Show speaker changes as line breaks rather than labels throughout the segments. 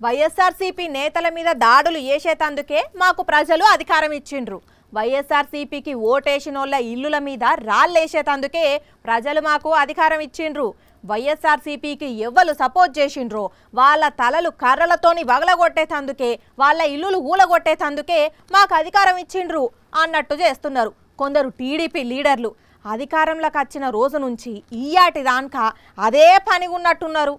వైఎస్ఆర్సీపీ నేతల మీద దాడులు చేసేతందుకే మాకు ప్రజలు అధికారం ఇచ్చిండ్రు. వైఎస్ఆర్సీపీకి ఓటేసినోళ్ళ ఇల్లుల మీద రాళ్ళేసేతందుకే ప్రజలు మాకు అధికారం ఇచ్చిండ్రు. వైఎస్ఆర్సీపీకి ఎవ్వరు సపోర్ట్ చేసిండ్రో వాళ్ళ తలలు కర్రలతోని వగలగొట్టేతందుకే, వాళ్ళ ఇల్లులు ఊలగొట్టేతందుకే మాకు అధికారం ఇచ్చిండ్రు అన్నట్టు చేస్తున్నారు కొందరు టీడీపీ లీడర్లు. అధికారంలోకి వచ్చిన రోజు నుంచి ఈయాటి దాకా అదే పని ఉన్నట్టున్నారు.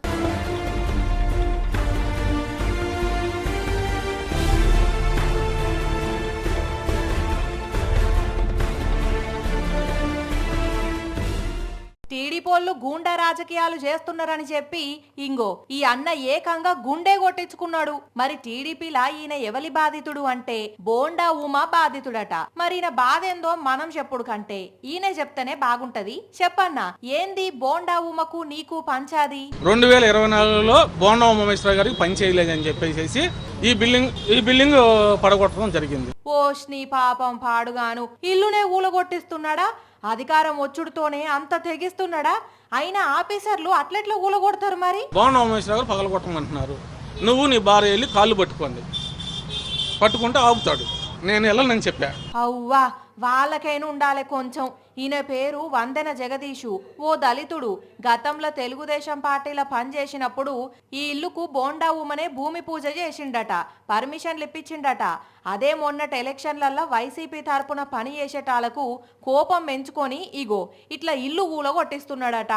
టీడీపోళ్ళు గూండా రాజకీయాలు చేస్తున్నారని చెప్పి ఇంగో ఈ అన్న ఏకంగా గుండె కొట్టించుకున్నాడు. మరి టీడీపీలా ఈయన ఎవలి బాధితుడు అంటే బోండా ఉమా బాధితుడట. మరి ఈయన బాధ ఏందో మనం చెప్పుడు కంటే ఈయన చెప్తేనే బాగుంటది. చెప్పన్నా, ఏంది బోండా ఉమకు నీకు పంచాది?
2024లో బోండా ఉమేశ్వర గారికి పని చేయలేదని చెప్పేసి ఈ బిల్డింగ్ పడగొట్టడం జరిగింది.
ఓష్ని పాపం పాడుగాను ఇల్లునే ఊలగొట్టిస్తున్నాడా? అధికారం వచ్చుడుతోనే అంత తెగిస్తున్నాడా? అయినా ఆఫీసర్లు అట్లెట్లా ఊలగొడతారు? మరి
బోండా ఉమేశ్వర గారు పగలగొట్టమంటున్నారు. నువ్వు నీ భార్య వెళ్ళి కాళ్ళు పట్టుకుంటే ఆపుతాడు. నేను వెళ్ళనని చెప్పా.
అవ్వా, వాళ్ళకైనా ఉండాలి కొంచెం. ఈయన పేరు వందెన జగదీషు, ఓ దళితుడు. గతంలో తెలుగుదేశం పార్టీలో పనిచేసినప్పుడు ఈ ఇల్లుకు బోండా ఉమనే భూమి పూజ చేసిండట, పర్మిషన్లు ఇప్పించిండట. అదే మొన్నటి ఎలక్షన్లలో వైసీపీ తరపున పని చేసేటాలకు కోపం పెంచుకొని ఇగో ఇట్లా ఇల్లు ఊలగొట్టిస్తున్నాడట.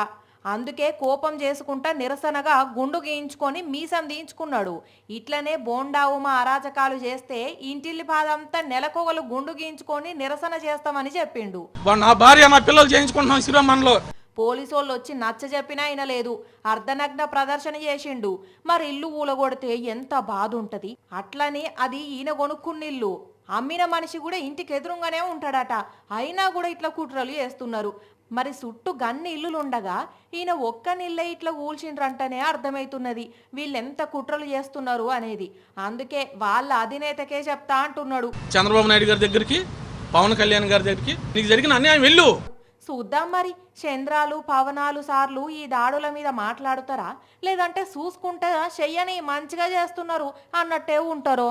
అందుకే కోపం చేసుకుంటా నిరసనగా గుండు గీయించుకొని మీసం తీయించుకున్నాడు. ఇట్లనే బోండా ఉమ అరాచకాలు చేస్తే ఇంటిల్లి పాదంతా నెలకొగలు గుండు గీయించుకొని నిరసన చేస్తామని చెప్పిండు.
నా భార్య నా పిల్లలు చేయించుకుంటున్నాం శ్రీరామన్లో.
పోలీసోళ్ళు వచ్చి నచ్చ చెప్పినా అయినా లేదు, అర్ధనగ్న ప్రదర్శన చేసిండు. మరి ఇల్లు ఊలగొడితే ఎంత బాధ ఉంటది. అట్లనే అది ఈయన కొనుక్కున్న ఇల్లు. అమ్మిన మనిషి కూడా ఇంటికి ఎదురుగానే ఉంటాడట. అయినా కూడా ఇట్లా కుట్రలు చేస్తున్నారు. మరి చుట్టూ గన్ని ఇల్లులుండగా ఈయన ఒక్క నిల్లే ఇట్లా ఊల్చిండ్రంటనే అర్థమవుతున్నది వీళ్ళెంత కుట్రలు చేస్తున్నారు అనేది. అందుకే వాళ్ళ అధినేతకే చెప్తా అంటున్నాడు.
చంద్రబాబు నాయుడు గారి దగ్గరికి, పవన్ కళ్యాణ్ గారి దగ్గరికి నీకు జరిగిన అన్యాయం వెళ్ళు.
చూద్దాం మరి, చంద్రాలు పవనాలు సార్లు ఈ దాడుల మీద మాట్లాడుతారా, లేదంటే చూసుకుంటే చెయ్యని మంచిగా చేస్తున్నారు అన్నట్టే ఉంటారో.